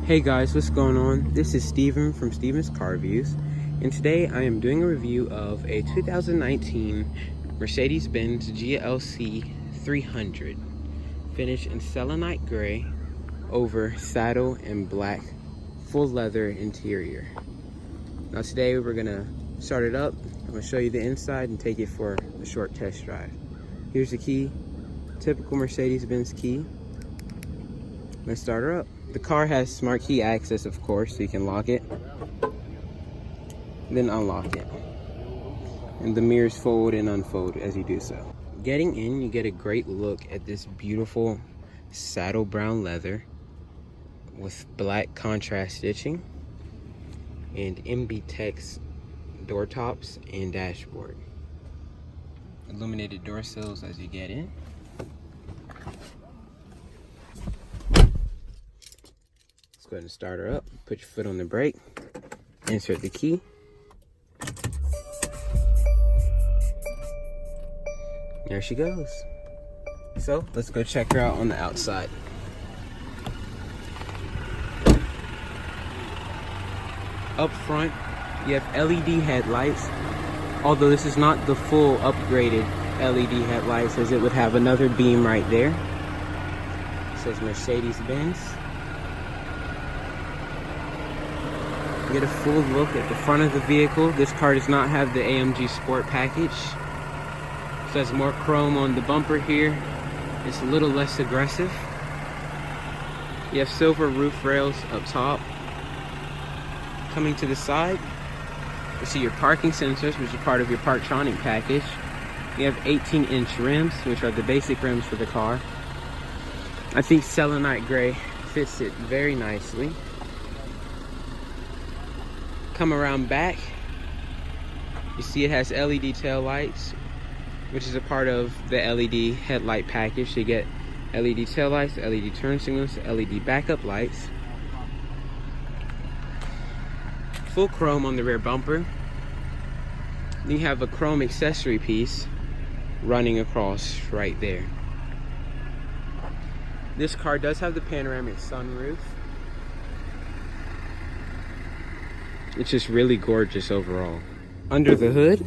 Hey guys, what's going on? This is Steven from Steven's Car Reviews, and today I am doing a review of a 2019 Mercedes-Benz GLC300, finished in selenite gray over saddle and black full leather interior. Now today we're gonna start it up. I'm gonna show you the inside and take it for a short test drive. Here's the key, typical Mercedes-Benz key. Let's start her up. The car has smart key access, of course, so you can lock it, then unlock it. And the mirrors fold and unfold as you do so. Getting in, you get a great look at this beautiful saddle brown leather with black contrast stitching and MB-Tex door tops and dashboard. Illuminated door sills as you get in. Go ahead and start her up. Put your foot on the brake. Insert the key. There she goes. So let's go check her out on the outside. Up front, you have LED headlights. Although this is not the full upgraded LED headlights, as it would have another beam right there. It says Mercedes-Benz. Get a full look at the front of the vehicle. This car does not have the AMG Sport package. So has more chrome on the bumper here. It's a little less aggressive. You have silver roof rails up top. Coming to the side, you see your parking sensors, which is part of your Parktronic package. You have 18-inch rims, which are the basic rims for the car. I think selenite gray fits it very nicely. Come around back, you see it has LED tail lights, which is a part of the LED headlight package. So you get LED tail lights, LED turn signals, LED backup lights. Full chrome on the rear bumper. Then you have a chrome accessory piece running across right there. This car does have the panoramic sunroof. It's just really gorgeous overall. Under the hood,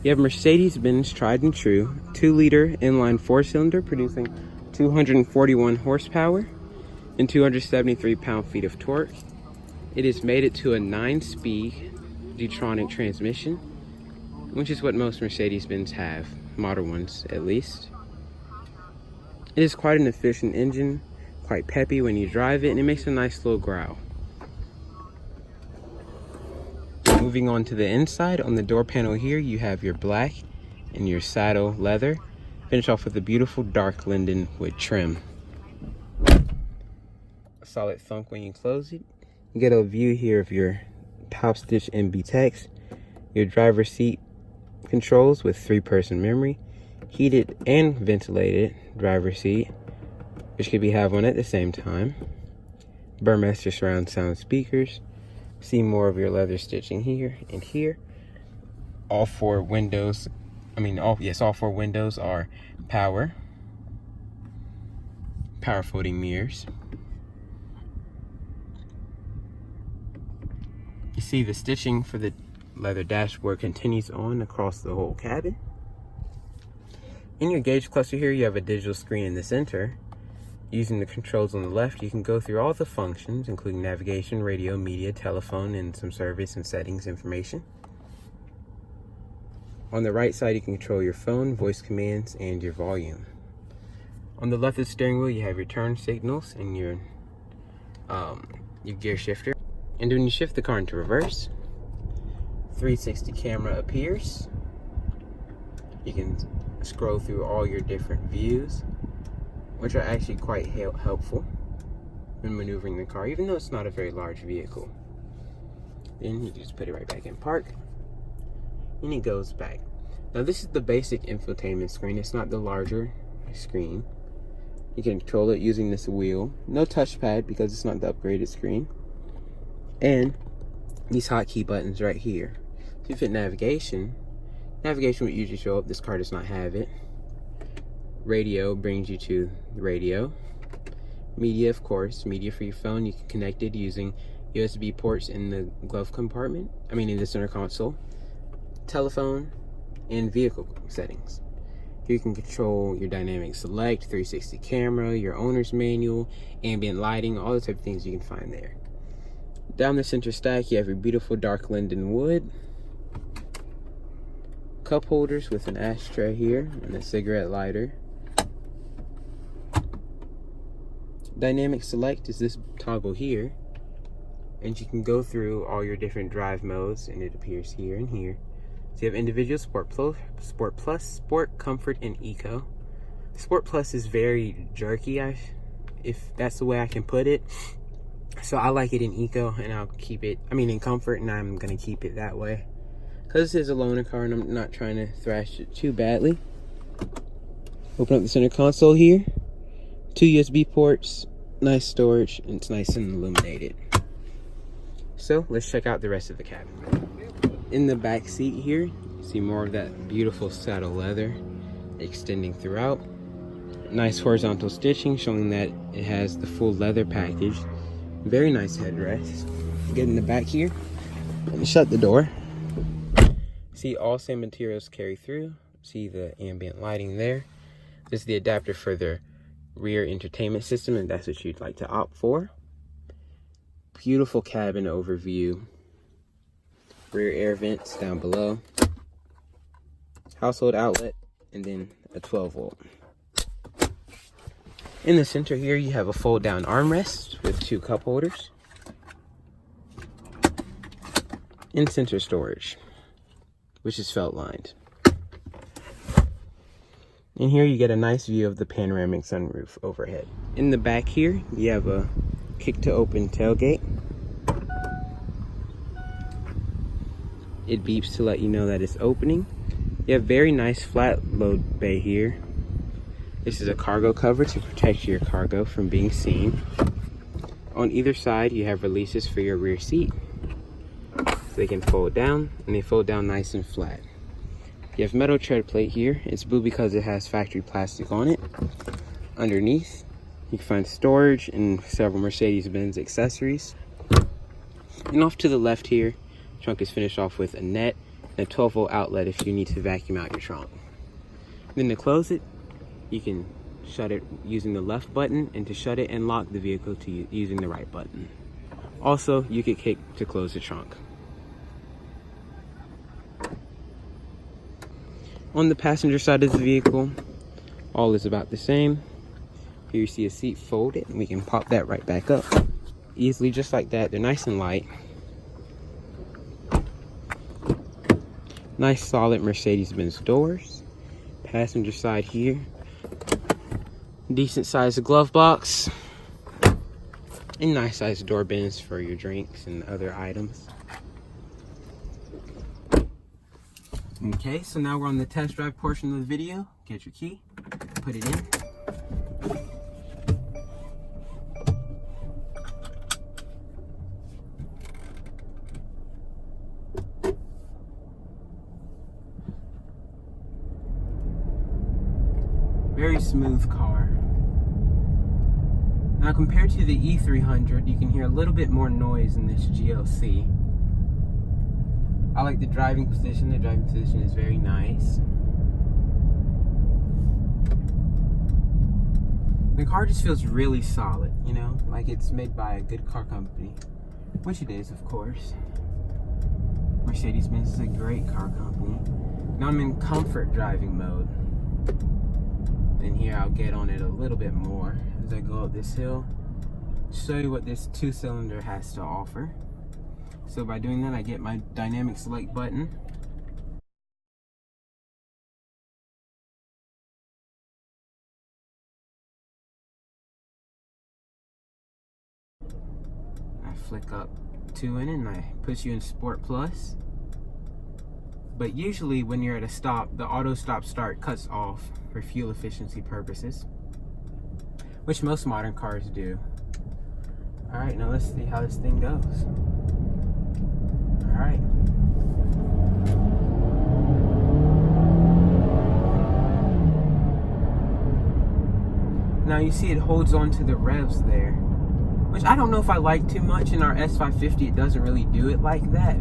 you have Mercedes-Benz tried and true 2-liter inline 4-cylinder producing 241 horsepower and 273 pound-feet of torque. It has made it to a 9-speed D-tronic transmission, which is what most Mercedes-Benz have, modern ones at least. It is quite an efficient engine, quite peppy when you drive it, and it makes a nice little growl. Moving on to the inside, on the door panel here, you have your black and your saddle leather. Finish off with a beautiful dark linden wood trim. A solid thunk when you close it. You get a view here of your top stitch MB-Tex, your driver's seat controls with 3-person memory, heated and ventilated driver's seat, which could be have one at the same time. Burmester surround sound speakers. See more of your leather stitching here and here. All 4 windows, all 4 windows are power folding mirrors. You see the stitching for the leather dashboard continues on across the whole cabin. In your gauge cluster here, you have a digital screen in the center. Using the controls on the left, you can go through all the functions, including navigation, radio, media, telephone, and some service and settings information. On the right side, you can control your phone, voice commands, and your volume. On the left of the steering wheel, you have your turn signals and your gear shifter. And when you shift the car into reverse, 360 camera appears. You can scroll through all your different views, which are actually quite helpful when maneuvering the car, even though it's not a very large vehicle. Then you just put it right back in park, and it goes back. Now this is the basic infotainment screen. It's not the larger screen. You can control it using this wheel. No touchpad because it's not the upgraded screen. And these hotkey buttons right here. If you fit navigation would usually show up. This car does not have it. Radio brings you to the radio. Media, of course, media for your phone. You can connect it using USB ports in the glove compartment, in the center console. Telephone and vehicle settings. Here you can control your dynamic select, 360 camera, your owner's manual, ambient lighting, all the type of things you can find there. Down the center stack, you have your beautiful dark linden wood. Cup holders with an ashtray here and a cigarette lighter. Dynamic select is this toggle here, and you can go through all your different drive modes, and it appears here and here. So you have individual, Sport Plus, Sport, Comfort, and Eco. Sport Plus is very jerky, if that's the way I can put it. So I like it in Eco, and I'll keep it, in Comfort, and I'm gonna keep it that way. Because this is a loaner car, and I'm not trying to thrash it too badly. Open up the center console here. 2 USB ports, nice storage, and it's nice and illuminated. So let's check out the rest of the cabin. In the back seat here, you see more of that beautiful saddle leather extending throughout. Nice horizontal stitching showing that it has the full leather package. Very nice headrest. Get in the back here and shut the door. See all same materials carry through. See the ambient lighting there. This is the adapter for the rear entertainment system, and that's what you'd like to opt for. Beautiful cabin overview. Rear air vents down below. Household outlet, and then a 12 volt. In the center here, you have a fold down armrest with 2 cup holders. And center storage, which is felt lined. And here you get a nice view of the panoramic sunroof overhead. In the back here, you have a kick to open tailgate. It beeps to let you know that it's opening. You have very nice flat load bay here. This is a cargo cover to protect your cargo from being seen. On either side, you have releases for your rear seat. So they can fold down, and they fold down nice and flat. You have metal tread plate here. It's blue because it has factory plastic on it. Underneath, you can find storage and several Mercedes-Benz accessories. And off to the left here, trunk is finished off with a net and a 12 volt outlet if you need to vacuum out your trunk. Then to close it, you can shut it using the left button, and to shut it and lock the vehicle to using the right button. Also, you can kick to close the trunk. On the passenger side of the vehicle, all is about the same. Here you see a seat folded, and we can pop that right back up easily, just like that. They're nice and light. Nice solid Mercedes-Benz doors. Passenger side here, decent sized glove box, and nice sized door bins for your drinks and other items. Okay, so now we're on the test drive portion of the video. Get your key, put it in. Very smooth car. Now compared to the E300, you can hear a little bit more noise in this GLC. I like the driving position. The driving position is very nice. The car just feels really solid, you know, like it's made by a good car company, which it is, of course. Mercedes-Benz is a great car company. Now I'm in comfort driving mode. And here I'll get on it a little bit more as I go up this hill. Show you what this 2-cylinder has to offer. So by doing that, I get my dynamic select button. I flick up 2 in it, and I push you in Sport Plus. But usually when you're at a stop, the auto stop start cuts off for fuel efficiency purposes, which most modern cars do. All right, now let's see how this thing goes. All right. Now you see it holds on to the revs there, which I don't know if I like too much. In our S550 it doesn't really do it like that,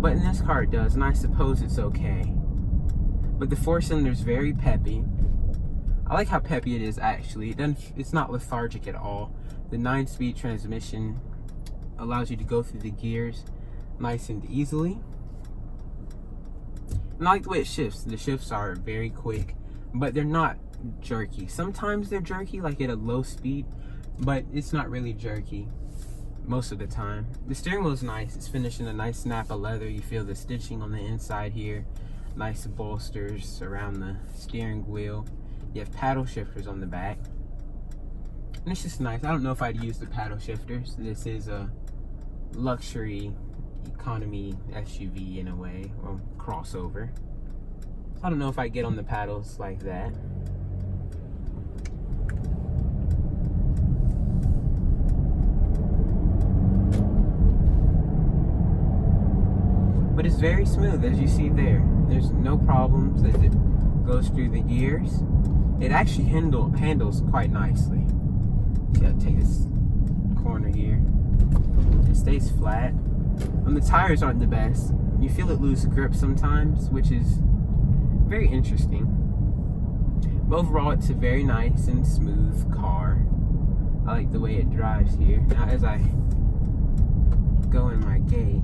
but in this car it does, and I suppose it's okay. But the 4-cylinder is very peppy. I like how peppy it is actually. It's not lethargic at all. The 9-speed transmission allows you to go through the gears nice and easily. And I like the way it shifts. The shifts are very quick, but they're not jerky. Sometimes they're jerky, like at a low speed, but it's not really jerky most of the time. The steering wheel is nice. It's finished in a nice snap of leather. You feel the stitching on the inside here. Nice bolsters around the steering wheel. You have paddle shifters on the back. And it's just nice. I don't know if I'd use the paddle shifters. This is a luxury economy SUV in a way, or crossover. So I don't know if I get on the paddles like that. But it's very smooth, as you see there. There's no problems as it goes through the gears. It actually handles quite nicely. Gotta take this corner here. It stays flat. The tires aren't the best. You feel it lose grip sometimes, which is very interesting. But overall, it's a very nice and smooth car. I like the way it drives here. Now, as I go in my gate,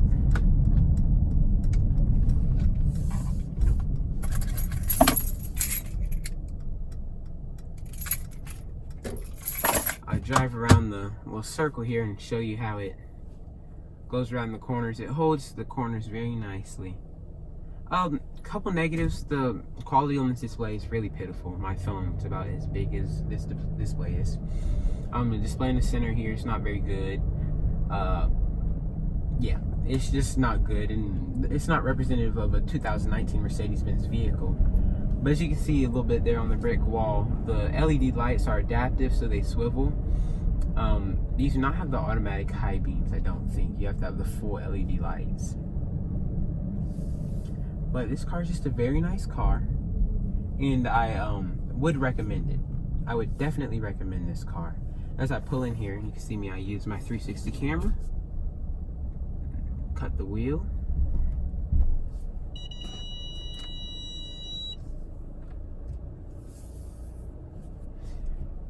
I drive around the little circle here and show you how it goes around the corners. It holds the corners very nicely. Couple negatives: the quality on this display is really pitiful. My phone's about as big as this display is. The display in the center here is not very good. Yeah, it's just not good, and it's not representative of a 2019 Mercedes-Benz vehicle. But as you can see a little bit there on the brick wall, the LED lights are adaptive, so they swivel. These do not have the automatic high beams, I don't think. You have to have the full LED lights. But this car is just a very nice car, and I would recommend it. I would definitely recommend this car. As I pull in here, you can see me, I use my 360 camera. Cut the wheel.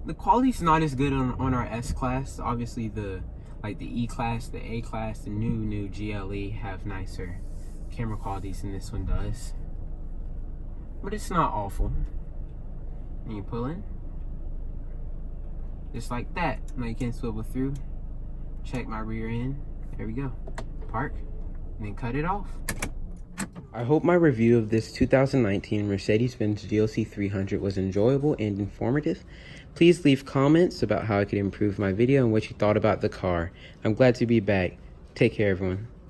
The quality's not as good on our S-Class. Obviously the E-Class, the A-Class, the new GLE have nicer camera qualities than this one does. But it's not awful. And you pull in. Just like that. Now you can swivel through. Check my rear end. There we go. Park. And then cut it off. I hope my review of this 2019 Mercedes-Benz GLC300 was enjoyable and informative. Please leave comments about how I could improve my video and what you thought about the car. I'm glad to be back. Take care, everyone.